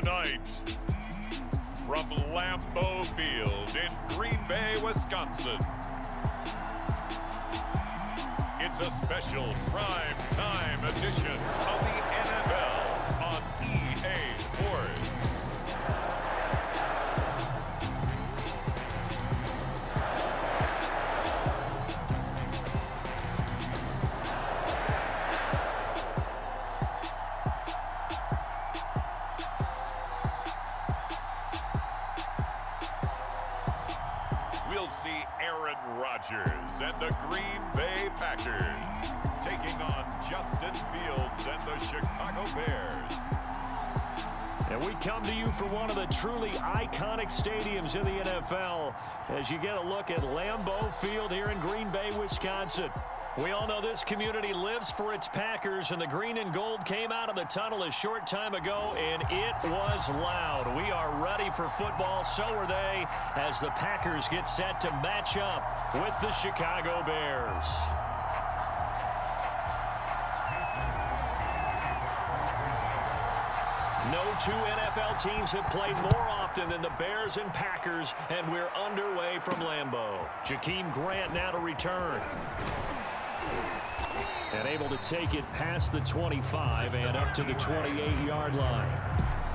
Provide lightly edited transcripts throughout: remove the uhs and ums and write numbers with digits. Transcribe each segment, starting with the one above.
Tonight, from Lambeau Field in Green Bay, Wisconsin, it's a special prime time edition of the NFL on EA Sports. We'll see Aaron Rodgers and the Green Bay Packers taking on Justin Fields and the Chicago Bears. And we come to you from one of the truly iconic stadiums in the NFL as you get a look at Lambeau Field here in Green Bay, Wisconsin. We all know this community lives for its Packers, and the green and gold came out of the tunnel a short time ago, and it was loud. We are ready for football, so are they, as the Packers get set to match up with the Chicago Bears. No two NFL teams have played more often than the Bears and Packers, and we're underway from Lambeau. Jakeem Grant now to return. And able to take it past the 25 and up to the 28-yard line.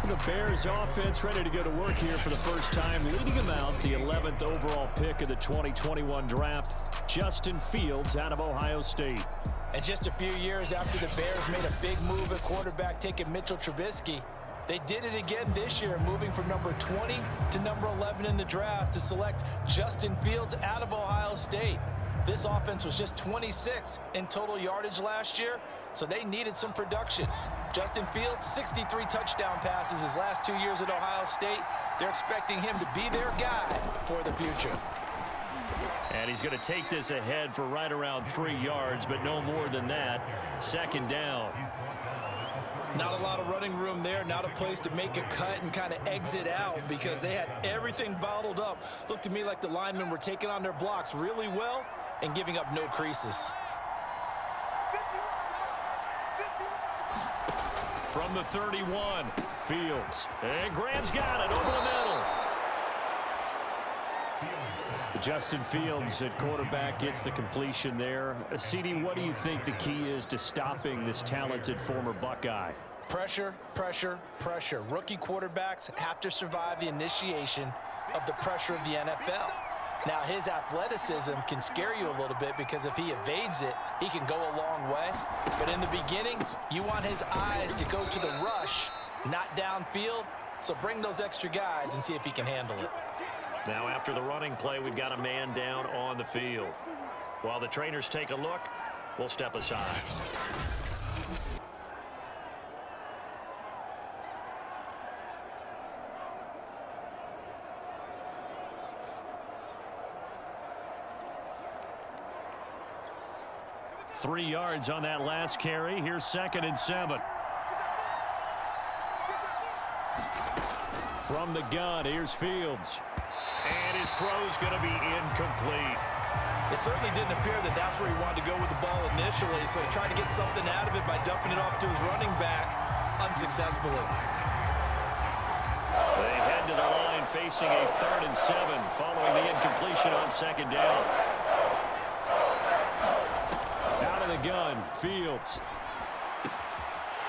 The Bears offense ready to go to work here for the first time, leading them out the 11th overall pick of the 2021 draft, Justin Fields out of Ohio State. And just a few years after the Bears made a big move at quarterback, taking Mitchell Trubisky, they did it again this year, moving from number 20 to number 11 in the draft to select Justin Fields out of Ohio State. This offense was just 26 in total yardage last year, so they needed some production. Justin Fields, 63 touchdown passes his last 2 years at Ohio State. They're expecting him to be their guy for the future. And he's going to take this ahead for right around 3 yards, but no more than that. Second down. Not a lot of running room there, not a place to make a cut and kind of exit out because they had everything bottled up. Looked to me like the linemen were taking on their blocks really well and giving up no creases. From the 31, Fields. And Grant's got it over the middle. Justin Fields at quarterback gets the completion there. CD, what do you think the key is to stopping this talented former Buckeye? Pressure, pressure, pressure. Rookie quarterbacks have to survive the initiation of the pressure of the NFL. Now, his athleticism can scare you a little bit because if he evades it, he can go a long way. But in the beginning, you want his eyes to go to the rush, not downfield. So bring those extra guys and see if he can handle it. Now, after the running play, we've got a man down on the field. While the trainers take a look, we'll step aside. Three yards on that last carry. Here's 2nd and 7. From the gun, here's Fields. And his throw's going to be incomplete. It certainly didn't appear that that's where he wanted to go with the ball initially, so he tried to get something out of it by dumping it off to his running back unsuccessfully. They head to the line facing a 3rd and 7 following the incompletion on 2nd down. Out of the gun, Fields.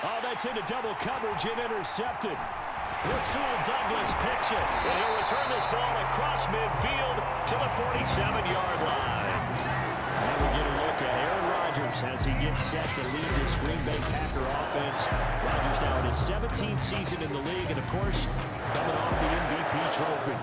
Oh, that's into double coverage and intercepted. Rasul Douglas picks it, and he'll return this ball across midfield to the 47-yard line. Now we get a look at Aaron Rodgers as he gets set to lead this Green Bay Packer offense. Rodgers now in his 17th season in the league, and of course, coming off the MVP trophy.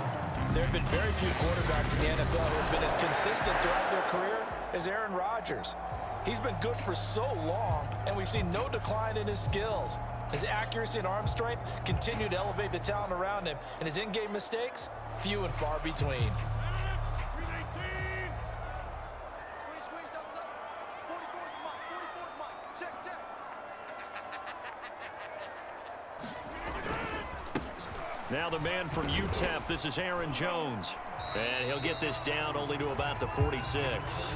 There have been very few quarterbacks in the NFL who have been as consistent throughout their career as Aaron Rodgers. He's been good for so long, and we've seen no decline in his skills. His accuracy and arm strength continue to elevate the talent around him, and his in-game mistakes, few and far between. Now the man from UTEP, this is Aaron Jones. And he'll get this down only to about the 46.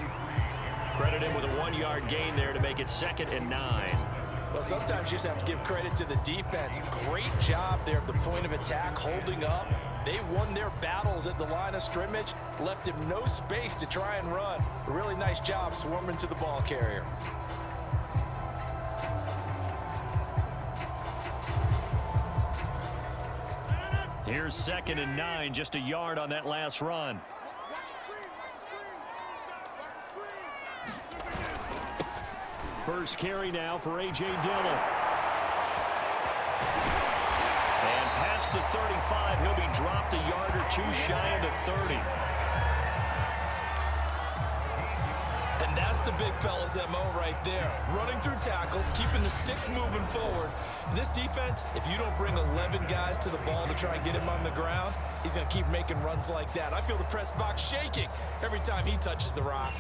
Credit him with a 1-yard gain there to make it 2nd and 9. Well, sometimes you just have to give credit to the defense. Great job there at the point of attack, holding up. They won their battles at the line of scrimmage, left him no space to try and run. A really nice job swarming to the ball carrier. Here's 2nd and 9, just a yard on that last run. First carry now for A.J. Dillon. And past the 35, he'll be dropped a yard or two shy of the 30. And that's the big fella's MO right there. Running through tackles, keeping the sticks moving forward. This defense, if you don't bring 11 guys to the ball to try and get him on the ground, he's going to keep making runs like that. I feel the press box shaking every time he touches the rock.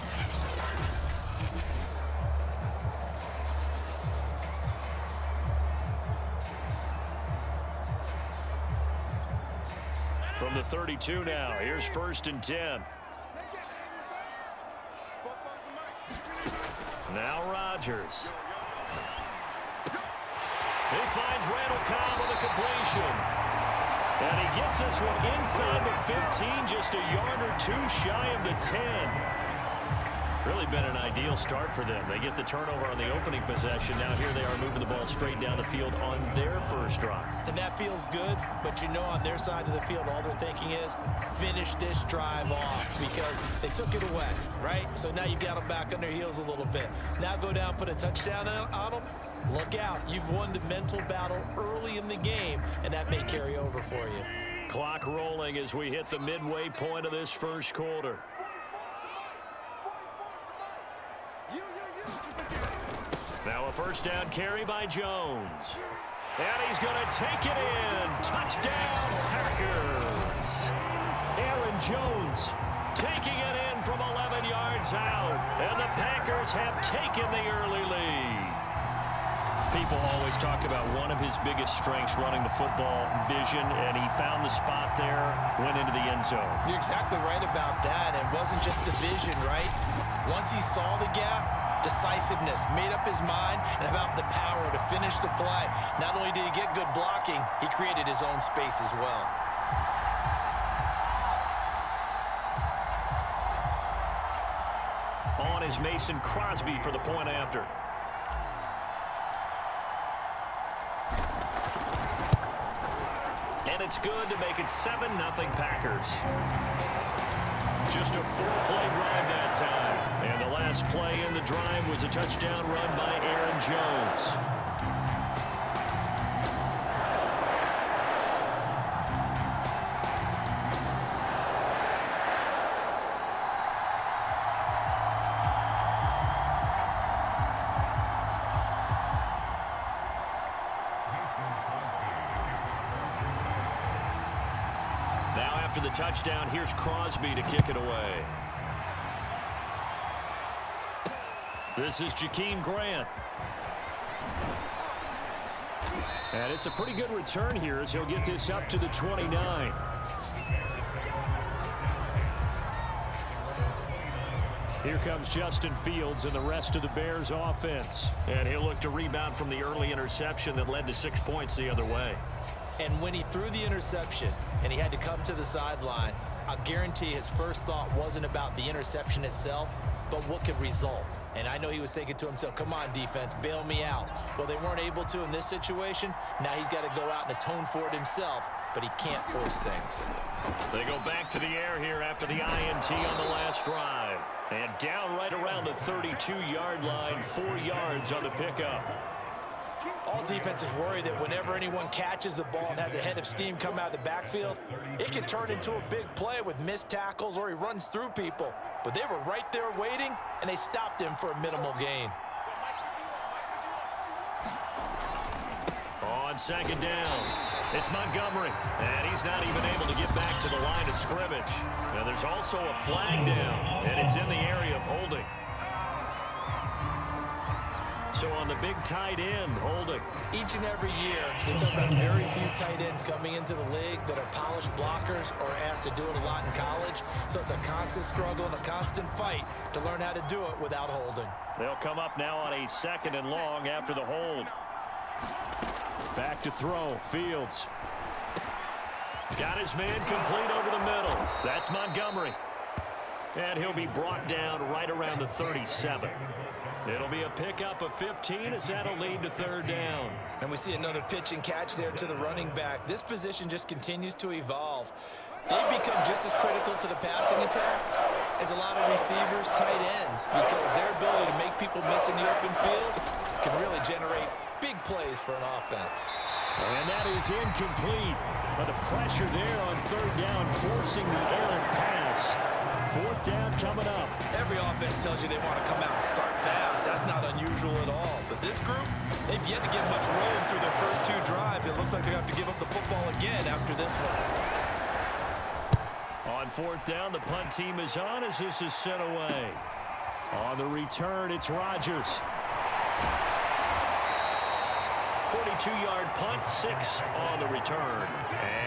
From the 32 now, here's 1st and 10. Now Rodgers. He finds Randall Cobb on the completion. And he gets this one inside the 15, just a yard or two shy of the 10. Really been an ideal start for them. They get the turnover on the opening possession. Now here they are moving the ball straight down the field on their first drive. And that feels good, but you know on their side of the field, all they're thinking is finish this drive off because they took it away, right? So now you've got them back on their heels a little bit. Now go down, put a touchdown on them. Look out. You've won the mental battle early in the game, and that may carry over for you. Clock rolling as we hit the midway point of this first quarter. Now a first down carry by Jones. And he's going to take it in. Touchdown, Packers. Aaron Jones taking it in from 11 yards out. And the Packers have taken the early lead. People always talk about one of his biggest strengths running the football, vision, and he found the spot there, went into the end zone. You're exactly right about that. It wasn't just the vision, right? Once he saw the gap, decisiveness, made up his mind, and about the power to finish the play. Not only did he get good blocking, he created his own space as well. On is Mason Crosby for the point after. And it's good to make it 7-0 Packers. Just a 4-play drive that time. And the last play in the drive was a touchdown run by Aaron Jones. After the touchdown, here's Crosby to kick it away. This is Jakeem Grant. And it's a pretty good return here as he'll get this up to the 29. Here comes Justin Fields and the rest of the Bears offense. And he'll look to rebound from the early interception that led to 6 points the other way. And when he threw the interception and he had to come to the sideline, I guarantee his first thought wasn't about the interception itself, but what could result. And I know he was thinking to himself, come on, defense, bail me out. Well, they weren't able to in this situation. Now he's got to go out and atone for it himself, but he can't force things. They go back to the air here after the INT on the last drive. And down right around the 32-yard line, 4 yards on the pickup. All defenses worry that whenever anyone catches the ball and has a head of steam come out of the backfield, it can turn into a big play with missed tackles or he runs through people. But they were right there waiting, and they stopped him for a minimal gain. On second down, it's Montgomery, and he's not even able to get back to the line of scrimmage. Now there's also a flag down, and it's in the area of holding. So on the big tight end, holding. Each and every year, they talk about very few tight ends coming into the league that are polished blockers or asked to do it a lot in college. So it's a constant struggle and a constant fight to learn how to do it without holding. They'll come up now on a 2nd and long after the hold. Back to throw. Fields. Got his man complete over the middle. That's Montgomery. And he'll be brought down right around the 37. It'll be a pickup of 15 as that'll lead to 3rd down. And we see another pitch and catch there to the running back. This position just continues to evolve. They become just as critical to the passing attack as a lot of receivers, tight ends, because their ability to make people miss in the open field can really generate big plays for an offense. And that is incomplete. But the pressure there on 3rd down, forcing the errant pass. 4th down coming up. Every offense tells you they want to come out and start fast. That's not unusual at all. But this group, they've yet to get much rolling through their first 2 drives. It looks like they have to give up the football again after this one. On 4th down, the punt team is on as this is sent away. On the return, it's Rodgers. 42-yard punt, 6 on the return.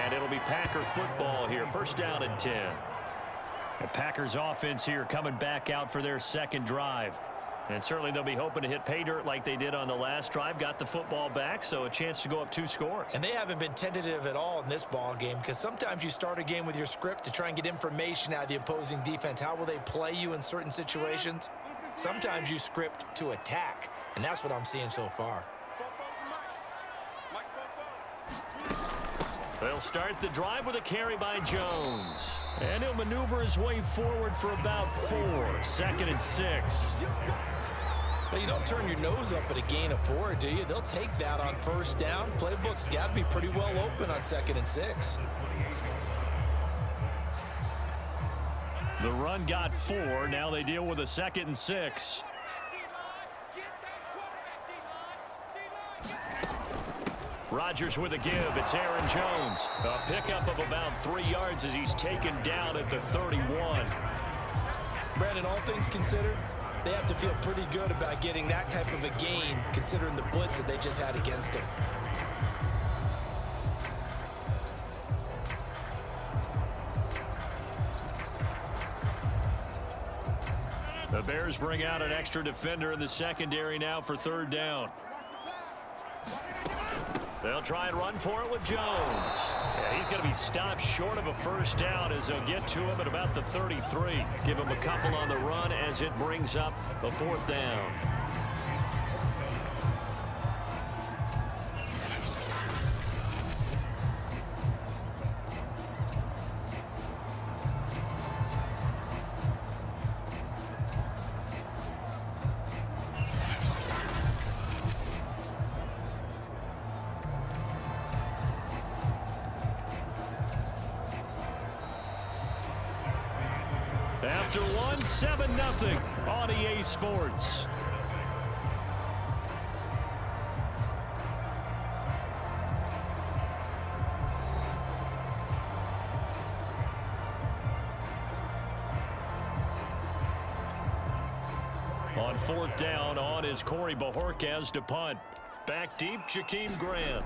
And it'll be Packer football here. 1st down and 10. The Packers offense here coming back out for their 2nd drive. And certainly they'll be hoping to hit pay dirt like they did on the last drive. Got the football back, so a chance to go up 2 scores. And they haven't been tentative at all in this ball game, because sometimes you start a game with your script to try and get information out of the opposing defense. How will they play you in certain situations? Sometimes you script to attack, and that's what I'm seeing so far. They'll start the drive with a carry by Jones. And he'll maneuver his way forward for about 4. 2nd and 6. But you don't turn your nose up at a gain of 4, do you? They'll take that on 1st down. Playbook's got to be pretty well open on 2nd and 6. The run got 4. Now they deal with a 2nd and 6. Rodgers with a give. It's Aaron Jones. A pickup of about 3 yards as he's taken down at the 31. Brandon, all things considered, they have to feel pretty good about getting that type of a gain, considering the blitz that they just had against them. The Bears bring out an extra defender in the secondary now for 3rd down. They'll try and run for it with Jones. Yeah, he's going to be stopped short of a 1st down as they'll get to him at about the 33. Give him a couple on the run as it brings up a 4th down. After one, 7-0 on EA Sports. On 4th down, on is Corey Bajorquez to punt. Back deep, Jakeem Grant.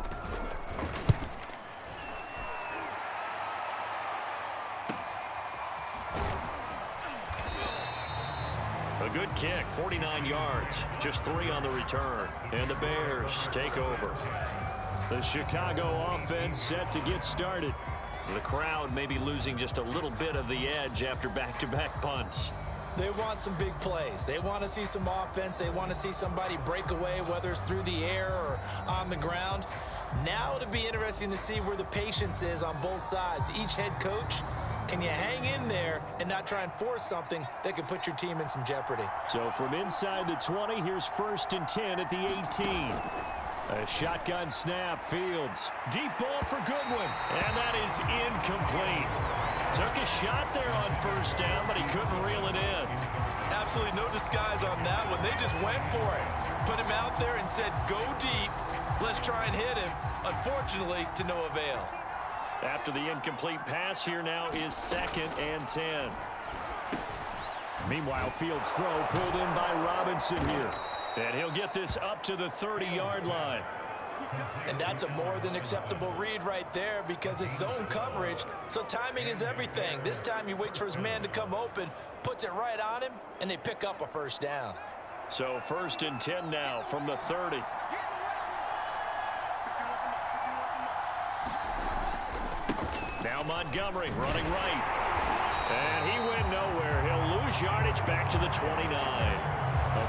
A good kick, 49 yards, just 3 on the return. And the Bears take over. The Chicago offense set to get started. The crowd may be losing just a little bit of the edge after back-to-back punts. They want some big plays. They want to see some offense. They want to see somebody break away, whether it's through the air or on the ground. Now it'll be interesting to see where the patience is on both sides. Each head coach, can you hang in there and not try and force something that could put your team in some jeopardy? So from inside the 20, here's 1st and 10 at the 18. A shotgun snap, Fields. Deep ball for Goodwin, and that is incomplete. Took a shot there on 1st down, but he couldn't reel it in. Absolutely no disguise on that one. They just went for it. Put him out there and said, go deep. Let's try and hit him. Unfortunately, to no avail. After the incomplete pass, here now is 2nd and 10. Meanwhile, Fields' throw pulled in by Robinson here. And he'll get this up to the 30-yard line. And that's a more than acceptable read right there because it's zone coverage, so timing is everything. This time he waits for his man to come open, puts it right on him, and they pick up a first down. So 1st and 10 now from the 30. Now Montgomery running right. And he went nowhere. He'll lose yardage back to the 29.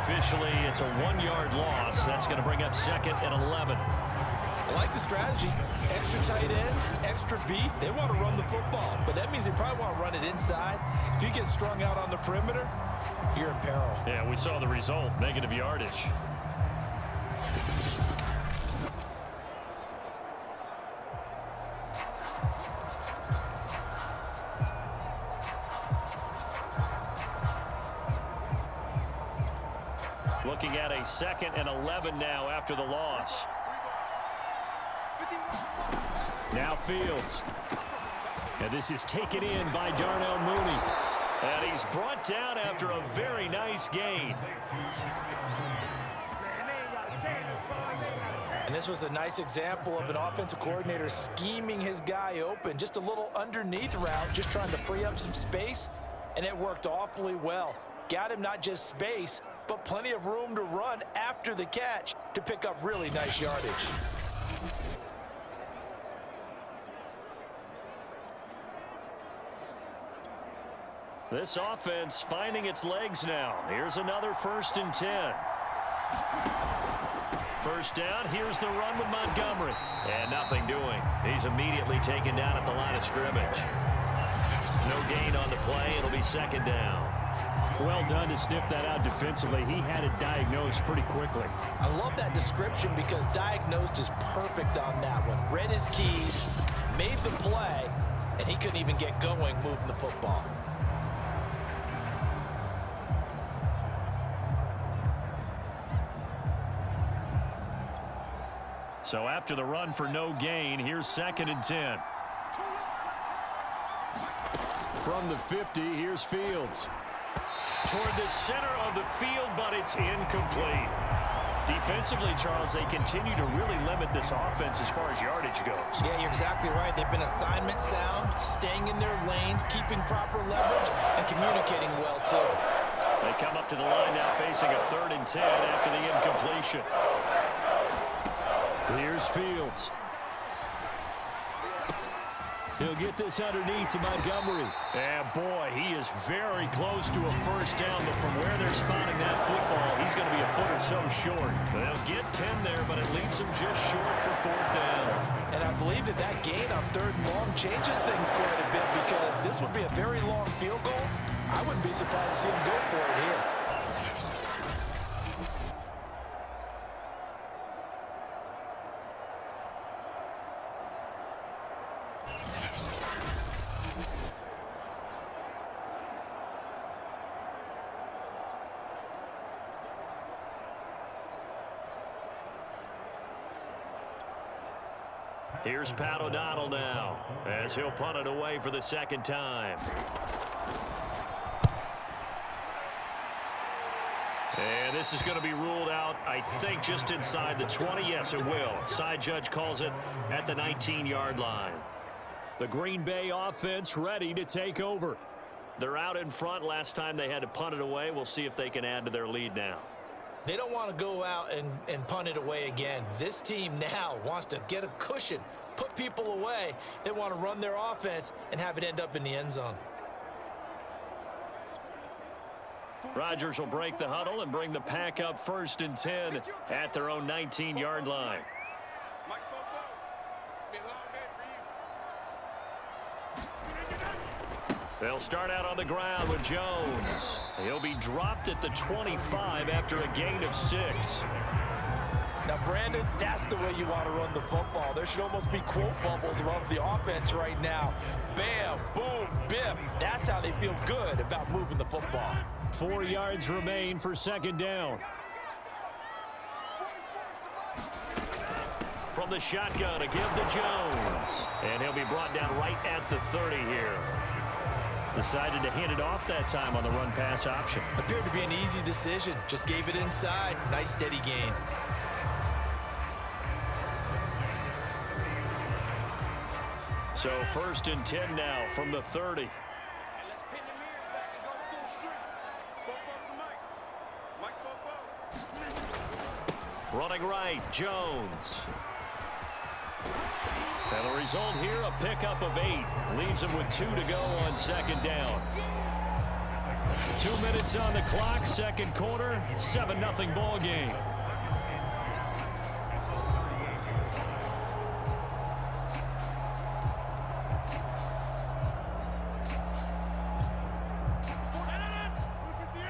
Officially, it's a 1-yard loss. That's going to bring up 2nd and 11. I like the strategy. Extra tight ends, extra beef. They want to run the football, but that means they probably want to run it inside. If you get strung out on the perimeter, you're in peril. Yeah, we saw the result, negative yardage. Looking at a 2nd and 11 now after the loss. Now Fields. And this is taken in by Darnell Mooney. And he's brought down after a very nice gain. And this was a nice example of an offensive coordinator scheming his guy open. Just a little underneath route, just trying to free up some space. And it worked awfully well. Got him not just space, but plenty of room to run after the catch to pick up really nice yardage. This offense finding its legs now. Here's another 1st and 10. First down, here's the run with Montgomery. And nothing doing. He's immediately taken down at the line of scrimmage. No gain on the play. It'll be 2nd down. Well done to sniff that out defensively. He had it diagnosed pretty quickly. I love that description because diagnosed is perfect on that one. Read his keys, made the play, and he couldn't even get going moving the football. So after the run for no gain, here's 2nd and 10. From the 50, here's Fields. Toward the center of the field, but it's incomplete. Defensively, Charles, they continue to really limit this offense as far as yardage goes. Yeah, you're exactly right. They've been assignment sound, staying in their lanes, keeping proper leverage, and communicating well, too. They come up to the line now facing a 3rd and 10 after the incompletion. Here's Fields. He'll get this underneath to Montgomery. And boy, he is very close to a first down, but from where they're spotting that football, he's going to be a foot or so short. They'll get 10 there, but it leaves him just short for 4th down. And I believe that gain on 3rd and long changes things quite a bit because this would be a very long field goal. I wouldn't be surprised to see him go for it here. Here's Pat O'Donnell now as he'll punt it away for the 2nd time. And this is going to be ruled out, I think, just inside the 20. Yes, it will. Side judge calls it at the 19-yard line. The Green Bay offense ready to take over. They're out in front. Last time they had to punt it away. We'll see if they can add to their lead now. They don't want to go out and punt it away again. This team now wants to get a cushion, put people away. They want to run their offense and have it end up in the end zone. Rodgers will break the huddle and bring the pack up 1st and 10 at their own 19-yard line. They'll start out on the ground with Jones. He'll be dropped at the 25 after a gain of 6. Now, Brandon, that's the way you want to run the football. There should almost be quote bubbles above the offense right now. Bam, boom, biff. That's how they feel good about moving the football. 4 yards remain for 2nd down. From the shotgun, a give to Jones. And he'll be brought down right at the 30 here. Decided to hand it off that time on the run-pass option. Appeared to be an easy decision. Just gave it inside. Nice steady gain. So 1st and 10 now from the 30. Running right, Jones. And the result here, a pickup of 8. Leaves him with 2 to go on 2nd down. 2 minutes on the clock, 2nd quarter, 7-0 ball game.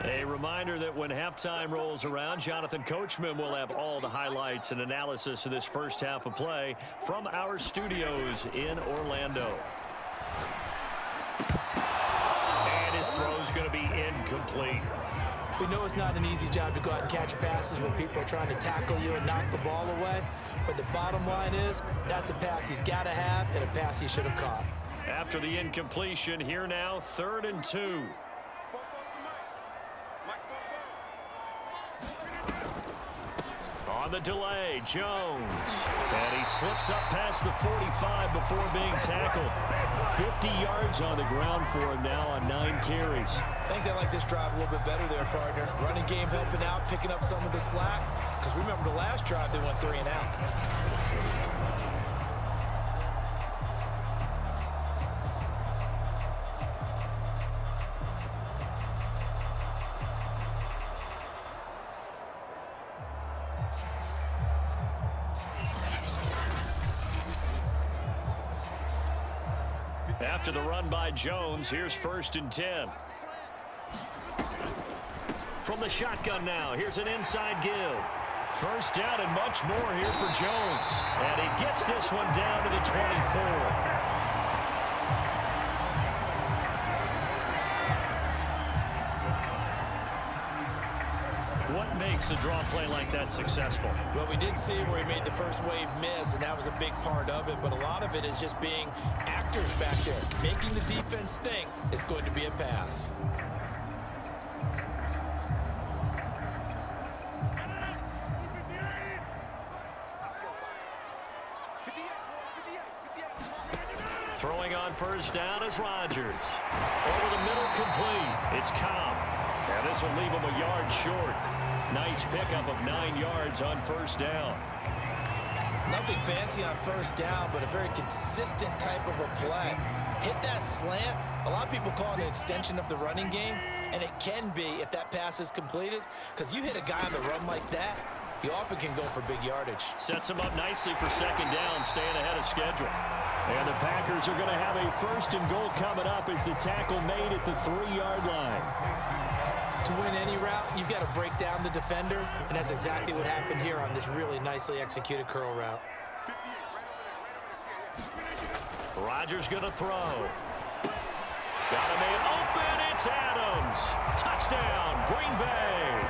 A reminder that when halftime rolls around, Jonathan Coachman will have all the highlights and analysis of this first half of play from our studios in Orlando. And his throw's going to be incomplete. We know it's not an easy job to go out and catch passes when people are trying to tackle you and knock the ball away. But the bottom line is, that's a pass he's got to have and a pass he should have caught. After the incompletion, here now, 3rd and 2. On the delay, Jones. And he slips up past the 45 before being tackled. 50 yards on the ground for him now on 9 carries. I think they like this drive a little bit better there, partner. Running game helping out, picking up some of the slack. Because remember the last drive, they went 3 and out. After the run by Jones, here's 1st and 10. From the shotgun now, here's an inside give. 1st down and much more here for Jones. And he gets this one down to the 24. What makes a draw play like that successful? Well, we did see where he made the first wave miss, and that was a big part of it. But a lot of it is just being actors back there. Making the defense think it's going to be a pass. Throwing on 1st down is Rodgers. Over the middle, complete. It's Cobb. And this will leave him a yard short. Nice pickup of 9 yards on 1st down. Nothing fancy on 1st down, but a very consistent type of a play. Hit that slant. A lot of people call it an extension of the running game, and it can be if that pass is completed, because you hit a guy on the run like that, you often can go for big yardage. Sets him up nicely for 2nd down, staying ahead of schedule. And the Packers are going to have a 1st and goal coming up as the tackle made at the 3-yard line. To win any route, you've got to break down the defender, and that's exactly what happened here on this really nicely executed curl route. Rodgers going to throw. Got a man open. It's Adams. Touchdown, Green Bay.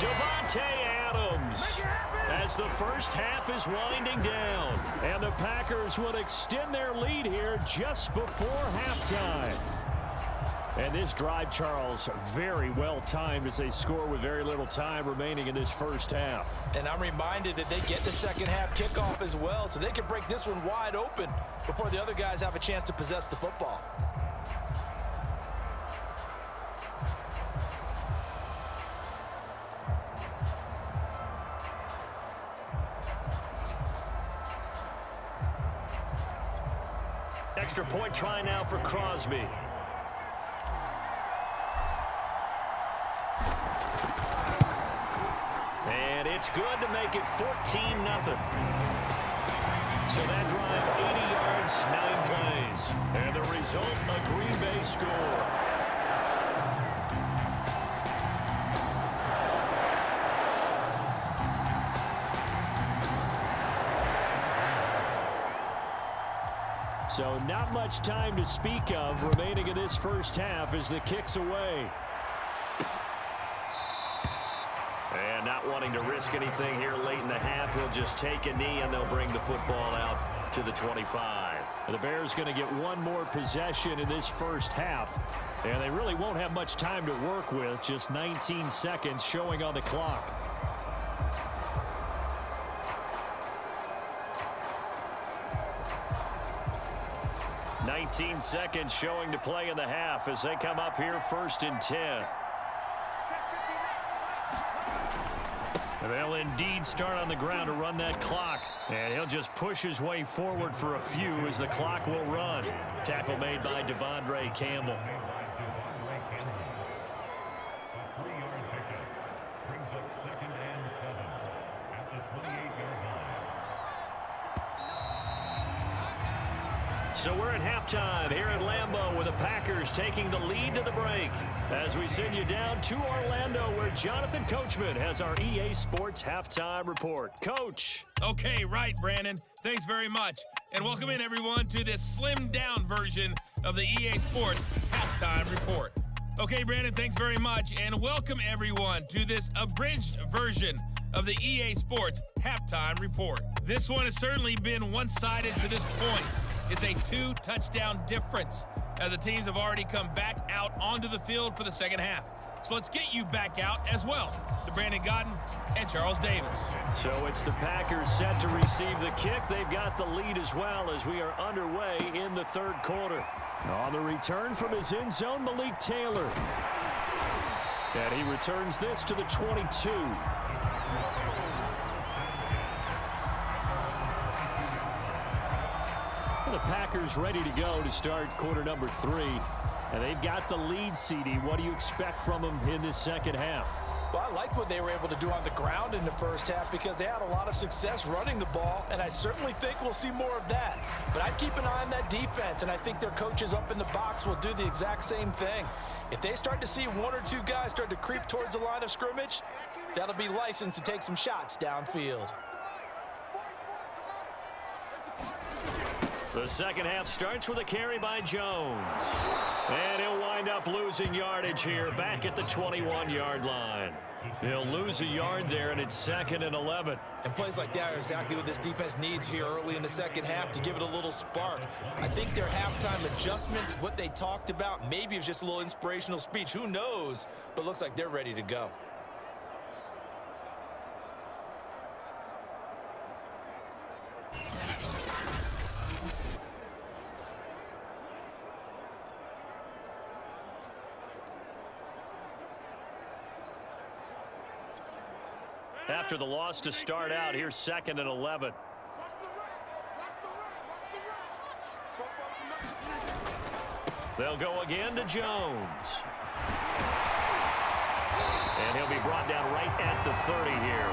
Devontae Adams. As the first half is winding down. And the Packers will extend their lead here just before halftime. And this drive, Charles, very well timed as they score with very little time remaining in this first half. And I'm reminded that they get the second half kickoff as well, so they can break this one wide open before the other guys have a chance to possess the football. Extra point try now for Crosby. And it's good to make it 14-0. So that drive, 80 yards, 9 plays. And the result, a Green Bay score. So not much time to speak of remaining in this first half as the kick's away. And not wanting to risk anything here late in the half, he'll just take a knee and they'll bring the football out to the 25. The Bears going to get one more possession in this first half. And they really won't have much time to work with. Just 19 seconds showing on the clock. "19 seconds showing to play in the half as they come up here 1st and 10. They'll indeed start on the ground to run that clock. And he'll just push his way forward for a few as the clock will run. Tackle made by Devondre Campbell. So we're at halftime here at Lambeau with the Packers taking the lead to the break. As we send you down to Orlando where Jonathan Coachman has our EA Sports Halftime Report. Coach. Okay, right, Brandon. Thanks very much. And welcome in, everyone, to this slimmed-down version of the EA Sports Halftime Report. Okay, Brandon, thanks very much. And welcome, everyone, to this abridged version of the EA Sports Halftime Report. This one has certainly been one-sided to this point. It's a 2-touchdown difference as the teams have already come back out onto the field for the second half. So let's get you back out as well to Brandon Godden and Charles Davis. So it's the Packers set to receive the kick. They've got the lead as well as we are underway in the third quarter. On the return from his end zone, Malik Taylor. And he returns this to the 22. The Packers ready to go to start quarter number 3. And they've got the lead, CD. What do you expect from them in this second half? Well, I like what they were able to do on the ground in the first half because they had a lot of success running the ball, and I certainly think we'll see more of that. But I'd keep an eye on that defense, and I think their coaches up in the box will do the exact same thing. If they start to see one or two guys start to creep towards the line of scrimmage, that'll be licensed to take some shots downfield. The second half starts with a carry by Jones. And he'll wind up losing yardage here back at the 21-yard line. He'll lose a yard there, and it's 2nd and 11. And plays like that are exactly what this defense needs here early in the second half to give it a little spark. I think their halftime adjustment, what they talked about, maybe it was just a little inspirational speech. Who knows? But looks like they're ready to go. After the loss to start out, here's 2nd and 11. They'll go again to Jones. And he'll be brought down right at the 30 here.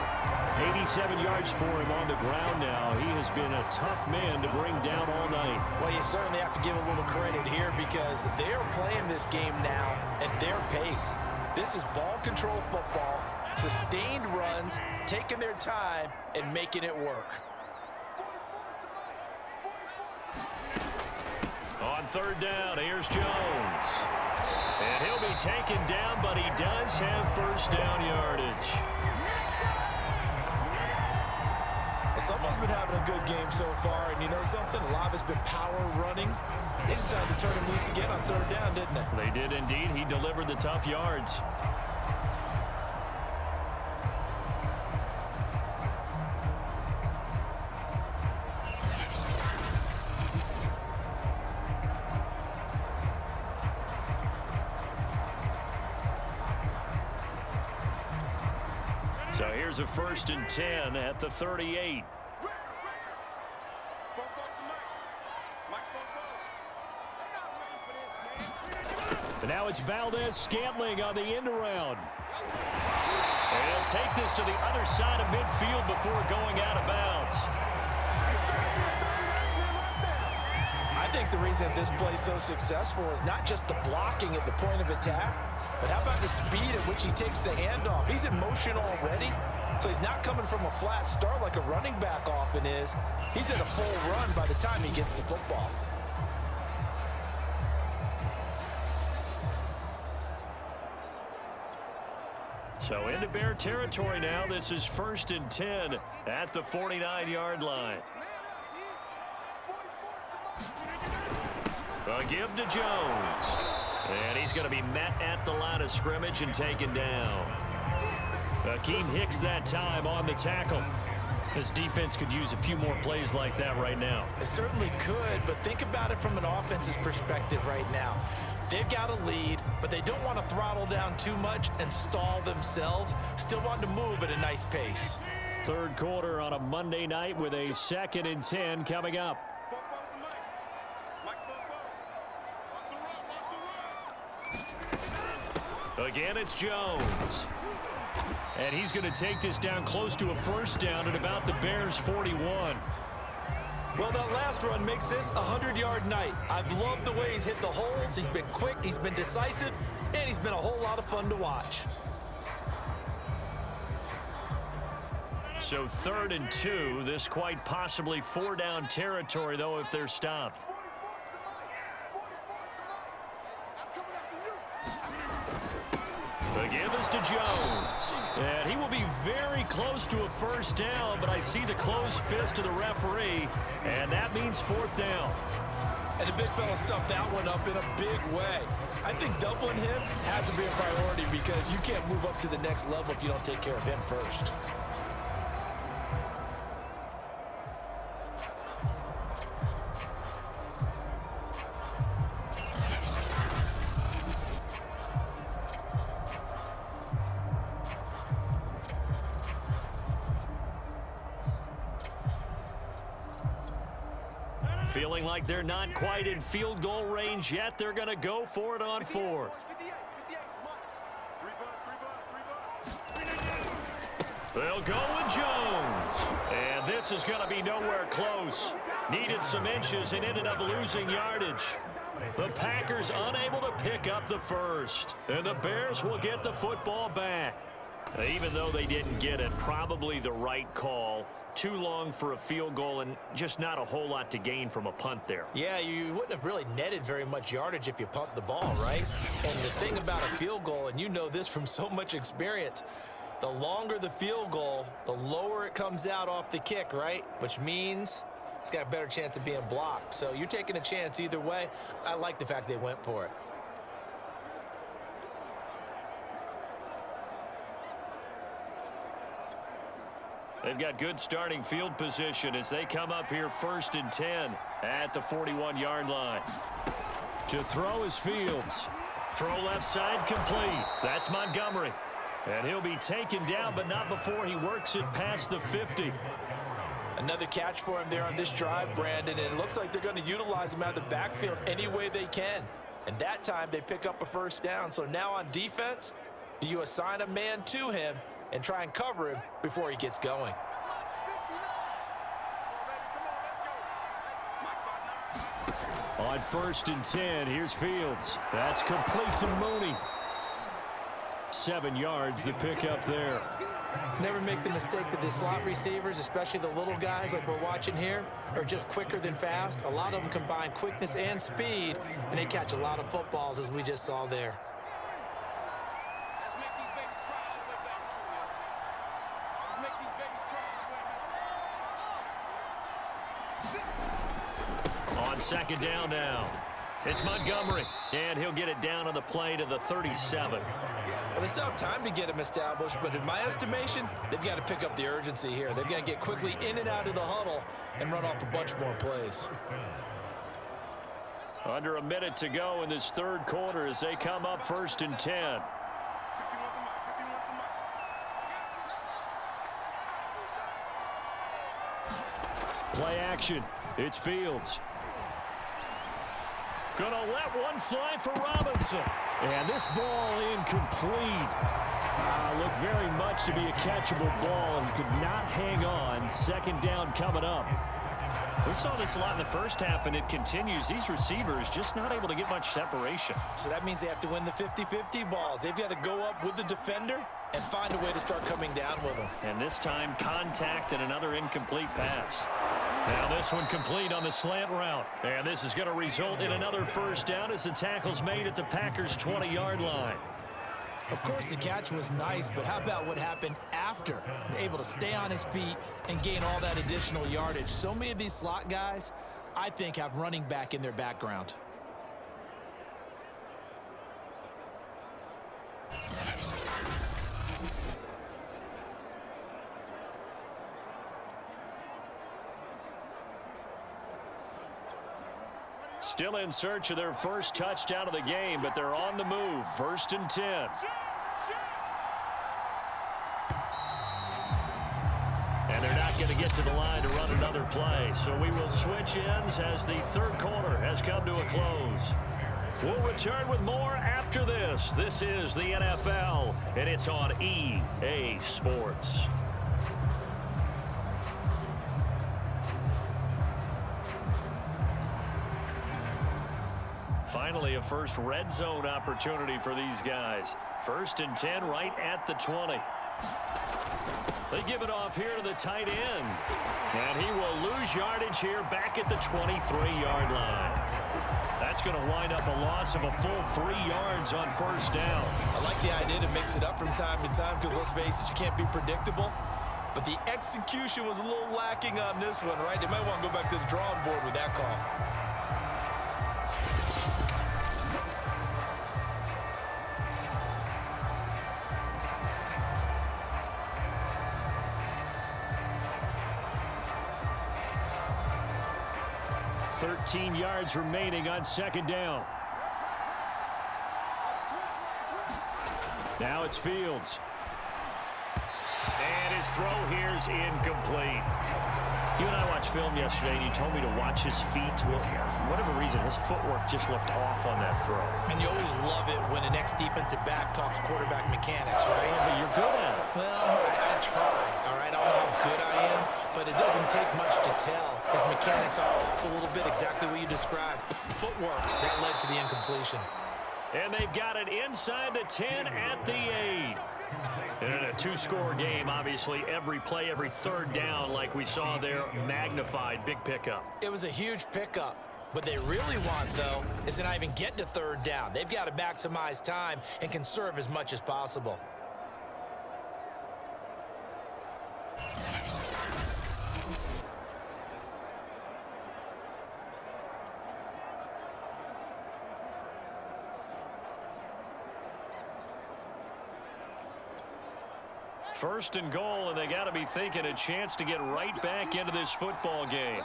87 yards for him on the ground now. He has been a tough man to bring down all night. Well, you certainly have to give a little credit here because they're playing this game now at their pace. This is ball control football. Sustained runs, taking their time, and making it work. On 3rd down, here's Jones. And he'll be taken down, but he does have first down yardage. Well, someone's been having a good game so far, and you know something? A lot of it's been power running. They decided to turn him loose again on 3rd down, didn't they? They did indeed. He delivered the tough yards. So here's a 1st and 10 at the 38. And now it's Valdez-Scantling on the end around. And he'll take this to the other side of midfield before going out of bounds. I think the reason this play is so successful is not just the blocking at the point of attack, but how about the speed at which he takes the handoff? He's in motion already, so he's not coming from a flat start like a running back often is. He's at a full run by the time he gets the football. So into Bear territory now. This is 1st and 10 at the 49-yard line. A give to Jones. And he's going to be met at the line of scrimmage and taken down. Akeem Hicks that time on the tackle. This defense could use a few more plays like that right now. It certainly could, but think about it from an offense's perspective right now. They've got a lead, but they don't want to throttle down too much and stall themselves. Still want to move at a nice pace. Third quarter on a Monday night with a 2nd and 10 coming up. Again, it's Jones. And he's going to take this down close to a first down at about the Bears' 41. Well, that last run makes this a 100-yard night. I've loved the way he's hit the holes. He's been quick, he's been decisive, and he's been a whole lot of fun to watch. So 3rd and 2, this quite possibly 4-down territory, though, if they're stopped. The give is to Jones. And he will be very close to a first down, but I see the closed fist of the referee, and that means 4th down. And the big fella stuffed that one up in a big way. I think doubling him has to be a priority because you can't move up to the next level if you don't take care of him first. Feeling like they're not quite in field goal range yet. They're going to go for it on 4th. They'll go with Jones. And this is going to be nowhere close. Needed some inches and ended up losing yardage. The Packers unable to pick up the first. And the Bears will get the football back. Even though they didn't get it, probably the right call. Too long for a field goal and just not a whole lot to gain from a punt there. Yeah, you wouldn't have really netted very much yardage if you punt the ball, right? And the thing about a field goal, and you know this from so much experience, the longer the field goal, the lower it comes out off the kick, right? Which means it's got a better chance of being blocked. So you're taking a chance either way. I like the fact they went for it. They've got good starting field position as they come up here 1st and 10 at the 41-yard line. To throw is Fields. Throw left side complete. That's Montgomery. And he'll be taken down, but not before he works it past the 50. Another catch for him there on this drive, Brandon, and it looks like they're going to utilize him out of the backfield any way they can. And that time they pick up a first down. So now on defense, do you assign a man to him and try and cover him before he gets going? On 1st and 10, here's Fields. That's complete to Mooney. 7 yards, the pickup there. Never make the mistake that the slot receivers, especially the little guys like we're watching here, are just quicker than fast. A lot of them combine quickness and speed, and they catch a lot of footballs, as we just saw there. On 2nd down now, it's Montgomery, and he'll get it down on the play to the 37. Well, they still have time to get him established, but in my estimation, they've got to pick up the urgency here. They've got to get quickly in and out of the huddle and run off a bunch more plays. Under a minute to go in this 3rd quarter as they come up 1st and 10. Play action. It's Fields. Gonna let one fly for Robinson. And this ball incomplete. Looked very much to be a catchable ball and could not hang on. 2nd down coming up. We saw this a lot in the first half, and it continues. These receivers just not able to get much separation. So that means they have to win the 50-50 balls. They've got to go up with the defender and find a way to start coming down with them. And this time, contact and another incomplete pass. Now this one complete on the slant route. And this is going to result in another first down as the tackle's made at the Packers' 20-yard line. Of course, the catch was nice, but how about what happened after? Able to stay on his feet and gain all that additional yardage. So many of these slot guys, I think, have running back in their background. Still in search of their first touchdown of the game, but they're on the move. 1st and 10. And they're not going to get to the line to run another play. So we will switch ends as the third quarter has come to a close. We'll return with more after this. This is the NFL, and it's on EA Sports. Finally, a first red zone opportunity for these guys. 1st and 10 right at the 20. They give it off here to the tight end. And he will lose yardage here back at the 23-yard line. That's going to wind up a loss of a full 3 yards on 1st down. I like the idea to mix it up from time to time because, let's face it, you can't be predictable. But the execution was a little lacking on this one, right? They might want to go back to the drawing board with that call. Thirteen yards remaining on 2nd down. Now it's Fields. And his throw here is incomplete. You and I watched film yesterday, and you told me to watch his feet. Well, for whatever reason, his footwork just looked off on that throw. And you always love it when an ex-defensive back talks quarterback mechanics, right? Well, but you're good at it. Well, I try, all right? I don't know how good I am, but it doesn't take much to tell. His mechanics are off a little bit, exactly what you described. Footwork, that led to the incompletion. And they've got it inside the 10 at the 8. And in a 2-score game, obviously, every play, every 3rd down, like we saw there, magnified. Big pickup. It was a huge pickup. What they really want, though, is to not even get to 3rd down. They've got to maximize time and conserve as much as possible. First and goal, and they got to be thinking a chance to get right back into this football game.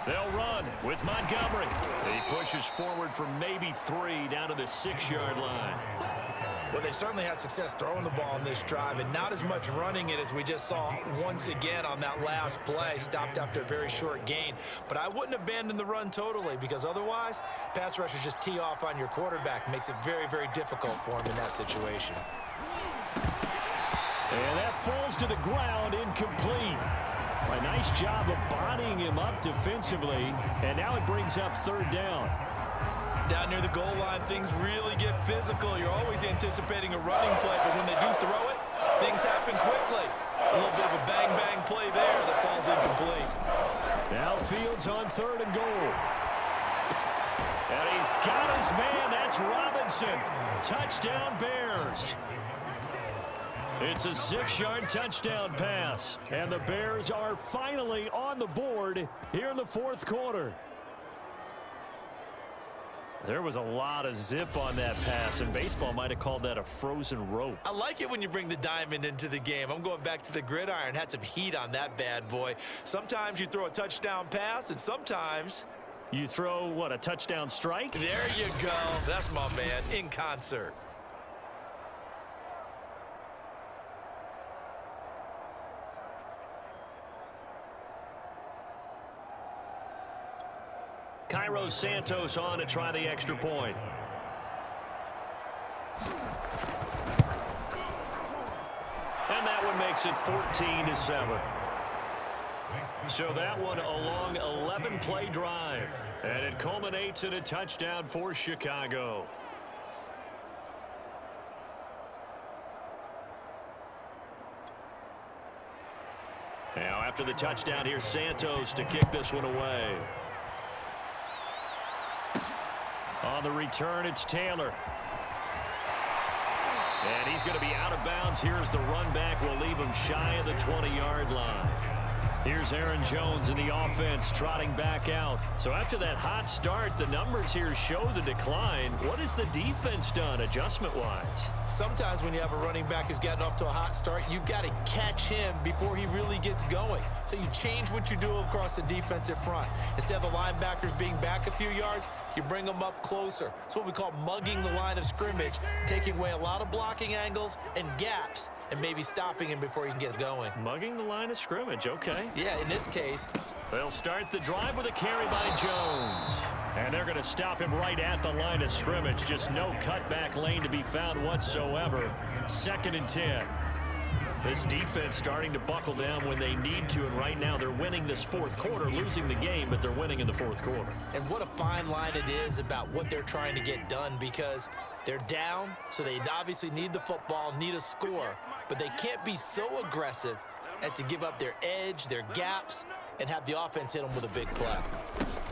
They'll run with Montgomery. He pushes forward for maybe 3 down to the 6-yard line. Well, they certainly had success throwing the ball on this drive and not as much running it as we just saw once again on that last play. Stopped after a very short gain. But I wouldn't abandon the run totally because otherwise, pass rushers just tee off on your quarterback. Makes it very, very difficult for him in that situation. And that falls to the ground, incomplete. A nice job of bodying him up defensively. And now it brings up 3rd down. Down near the goal line, things really get physical. You're always anticipating a running play, but when they do throw it, things happen quickly. A little bit of a bang-bang play there that falls incomplete. Now Fields on 3rd and goal. And he's got his man. That's Robinson. Touchdown, Bears. It's a 6-yard touchdown pass. And the Bears are finally on the board here in the 4th quarter. There was a lot of zip on that pass, and baseball might have called that a frozen rope. I like it when you bring the diamond into the game. I'm going back to the gridiron. Had some heat on that bad boy. Sometimes you throw a touchdown pass, and sometimes you throw, what, a touchdown strike? There you go. That's my man, in concert. Cairo Santos on to try the extra point. And that one makes it 14-7. So that one a long 11-play drive. And it culminates in a touchdown for Chicago. Now after the touchdown, here's Santos to kick this one away. On the return, it's Taylor. And he's going to be out of bounds here as the run back will leave him shy of the 20-yard line. Here's Aaron Jones in the offense trotting back out. So after that hot start, the numbers here show the decline. What has the defense done adjustment-wise? Sometimes when you have a running back who's gotten off to a hot start, you've got to catch him before he really gets going. So you change what you do across the defensive front. Instead of the linebackers being back a few yards, you bring them up closer. It's what we call mugging the line of scrimmage, taking away a lot of blocking angles and gaps and maybe stopping him before he can get going. Mugging the line of scrimmage, okay. Yeah, in this case. They'll start the drive with a carry by Jones. And they're going to stop him right at the line of scrimmage. Just no cutback lane to be found whatsoever. 2nd and 10. This defense starting to buckle down when they need to, and right now they're winning this 4th quarter, losing the game, but they're winning in the 4th quarter. And what a fine line it is about what they're trying to get done, because they're down, so they obviously need the football, need a score, but they can't be so aggressive as to give up their edge, their gaps, and have the offense hit them with a big play.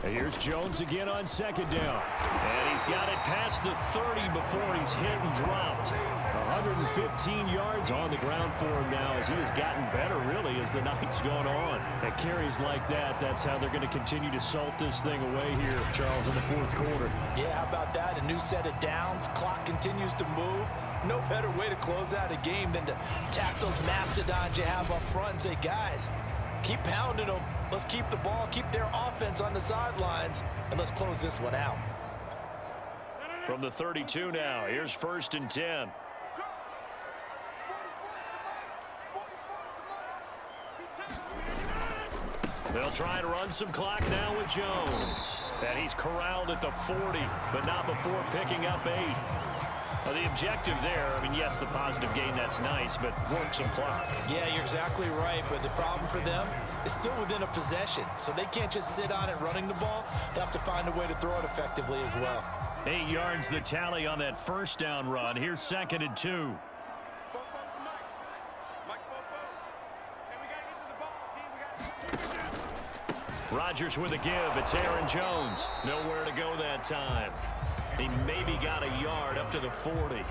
And here's Jones again on 2nd down. And he's got it past the 30 before he's hit and dropped. 115 yards on the ground for him now as he has gotten better, really, as the night's gone on. At carries like that, that's how they're going to continue to salt this thing away here, Charles, in the 4th quarter. Yeah, how about that? A new set of downs. Clock continues to move. No better way to close out a game than to tap those mastodons you have up front and say, guys, keep pounding them. Let's keep the ball, keep their offense on the sidelines, and let's close this one out. From the 32 now, here's 1st and 10. They'll try and run some clock now with Jones. And he's corralled at the 40, but not before picking up 8. Well, the objective there, I mean, yes, the positive gain, that's nice, but work some clock. Yeah, you're exactly right, but the problem for them is still within a possession, so they can't just sit on it running the ball. They have to find a way to throw it effectively as well. 8 yards the tally on that 1st down run. Here's 2nd and 2. Rodgers with a give. It's Aaron Jones. Nowhere to go that time. He maybe got a yard up to the 40.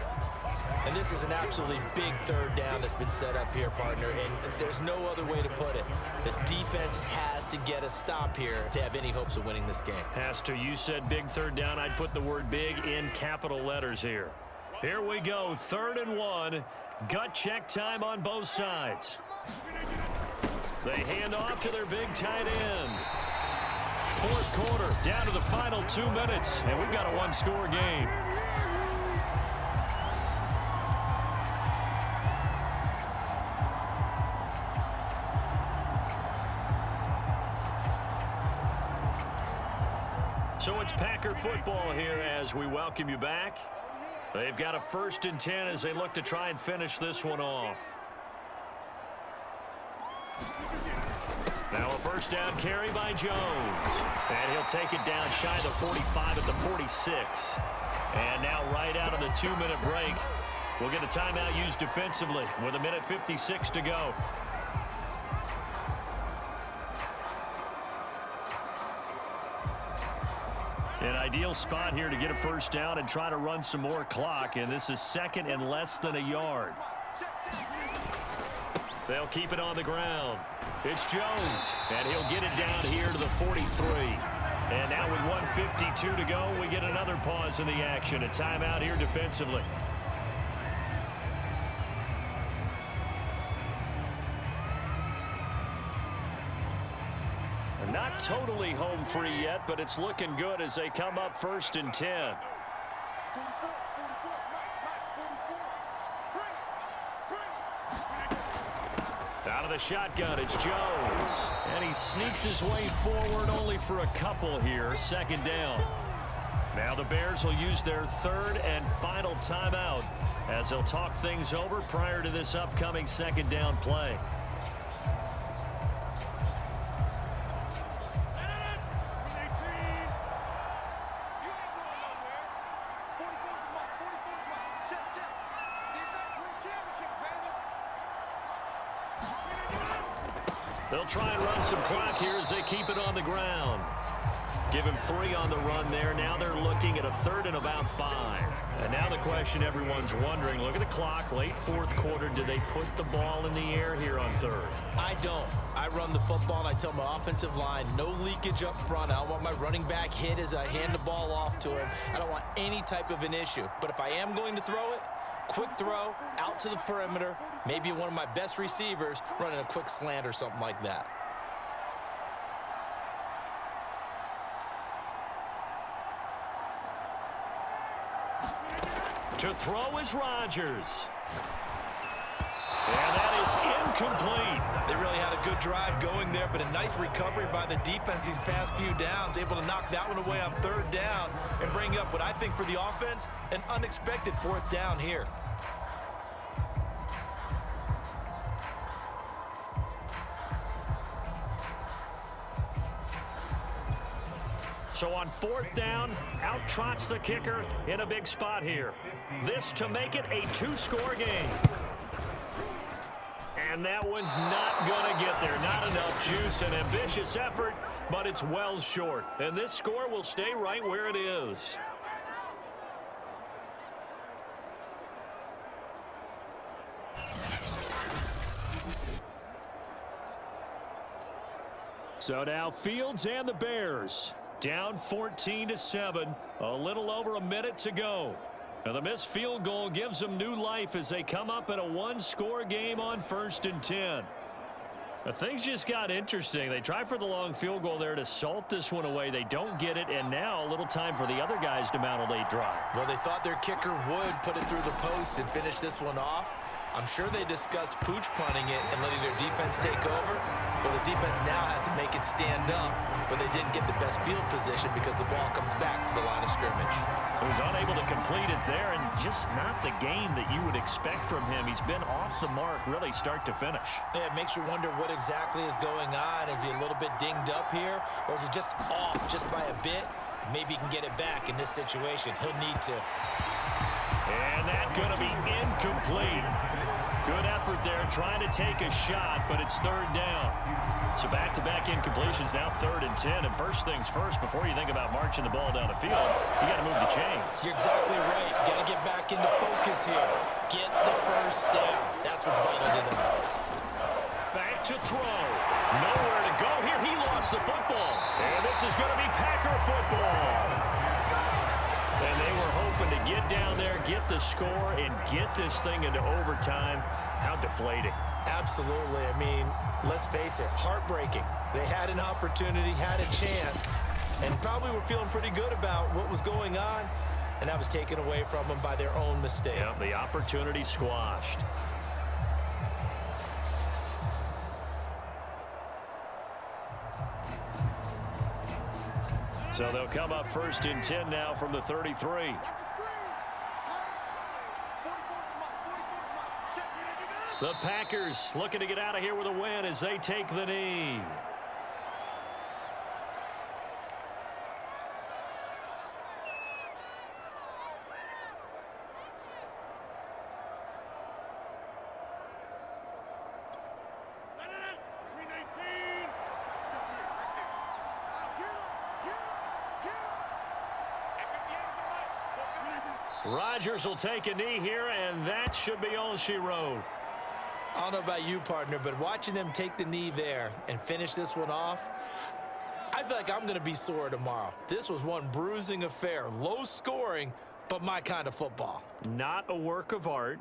And this is an absolutely big 3rd down that's been set up here, partner, and there's no other way to put it. The defense has to get a stop here if they have any hopes of winning this game. Has to. You said big 3rd down. I'd put the word big in capital letters here. Here we go, 3rd and 1. Gut check time on both sides. They hand off to their big tight end. 4th quarter, down to the final 2 minutes, and we've got a 1-score game. So it's Packer football here as we welcome you back. They've got a 1st and 10 as they look to try and finish this one off. Now a 1st down carry by Jones. And he'll take it down shy of the 45 at the 46. And now right out of the 2-minute break, we'll get a timeout used defensively with 1:56 to go. An ideal spot here to get a 1st down and try to run some more clock. And this is 2nd and less than a yard. They'll keep it on the ground. It's Jones, and he'll get it down here to the 43. And now with 1:52 to go, we get another pause in the action. A timeout here defensively. Not totally home free yet, but it's looking good as they come up 1st and 10. Out of the shotgun, it's Jones. And he sneaks his way forward only for a couple here. 2nd down. Now the Bears will use their 3rd and final timeout as they'll talk things over prior to this upcoming 2nd down play. They'll try and run some clock here as they keep it on the ground. Give him 3 on the run there. Now they're looking at a 3rd and about 5. And now the question everyone's wondering, look at the clock, late 4th quarter. Do they put the ball in the air here on 3rd? I don't. I run the football, and I tell my offensive line, no leakage up front. I don't want my running back hit as I hand the ball off to him. I don't want any type of an issue. But if I am going to throw it, quick throw, out to the perimeter, maybe one of my best receivers running a quick slant or something like that. To throw is Rodgers. And that is incomplete. They really had a good drive going there, but a nice recovery by the defense these past few downs, able to knock that one away on 3rd down and bring up what I think for the offense, an unexpected 4th down here. So on 4th down, out trots the kicker in a big spot here. This to make it a 2-score game. And that one's not going to get there. Not enough juice. An ambitious effort, but it's well short. And this score will stay right where it is. So now Fields and the Bears down 14-7. A little over a minute to go. And the missed field goal gives them new life as they come up in a 1-score game on 1st and 10. But things just got interesting. They try for the long field goal there to salt this one away. They don't get it, and now a little time for the other guys to mount a late drive. Well, they thought their kicker would put it through the post and finish this one off. I'm sure they discussed pooch punting it and letting their defense take over. Well, the defense now has to make it stand up, but they didn't get the best field position because the ball comes back to the line of scrimmage. So he's unable to complete it there, and just not the game that you would expect from him. He's been off the mark really start to finish. Yeah, it makes you wonder what exactly is going on. Is he a little bit dinged up here, or is he just off just by a bit? Maybe he can get it back in this situation. He'll need to. And that's going to be incomplete. Good effort there, trying to take a shot, but it's 3rd down. So back-to-back incompletions, now 3rd and 10. And first things first, before you think about marching the ball down the field, you got to move the chains. You're exactly right. Got to get back into focus here. Get the first down. That's what's vital to them. Back to throw. Nowhere to go here. He lost the football. And this is going to be Packer football. And they were hoping to get down there, get the score, and get this thing into overtime. How deflating. Absolutely. I mean, let's face it, heartbreaking. They had an opportunity, had a chance, and probably were feeling pretty good about what was going on, and that was taken away from them by their own mistake. Yeah, the opportunity squashed. So they'll come up 1st and 10 now from the 33. The Packers looking to get out of here with a win as they take the knee. Rodgers will take a knee here, and that should be all she wrote. I don't know about you, partner, but watching them take the knee there and finish this one off, I feel like I'm going to be sore tomorrow. This was one bruising affair, low scoring, but my kind of football. Not a work of art,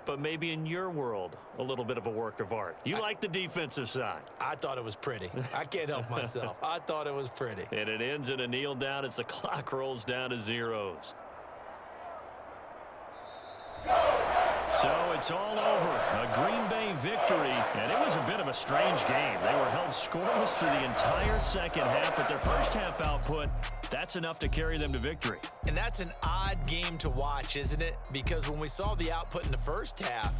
but maybe in your world, a little bit of a work of art. You like the defensive side. I thought it was pretty. I can't help myself. I thought it was pretty. And it ends in a kneel down as the clock rolls down to zeros. So it's all over. A Green Bay victory, and it was a bit of a strange game. They were held scoreless through the entire second half, but their first half output, that's enough to carry them to victory. And that's an odd game to watch, isn't it? Because when we saw the output in the first half,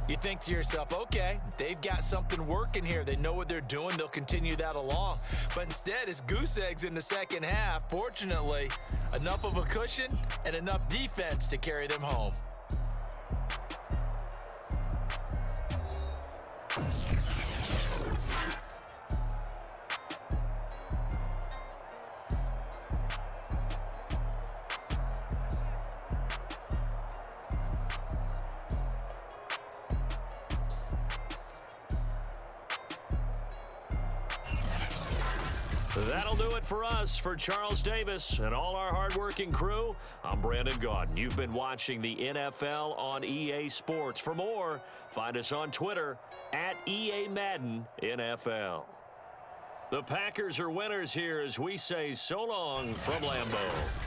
you think to yourself, okay, they've got something working here. They know what they're doing. They'll continue that along. But instead, it's goose eggs in the second half. Fortunately, enough of a cushion and enough defense to carry them home. That'll do it for us. For Charles Davis and all our hardworking crew, I'm Brandon Gaudin. You've been watching the NFL on EA Sports. For more, find us on Twitter at EA Madden NFL. The Packers are winners here as we say so long from Lambeau.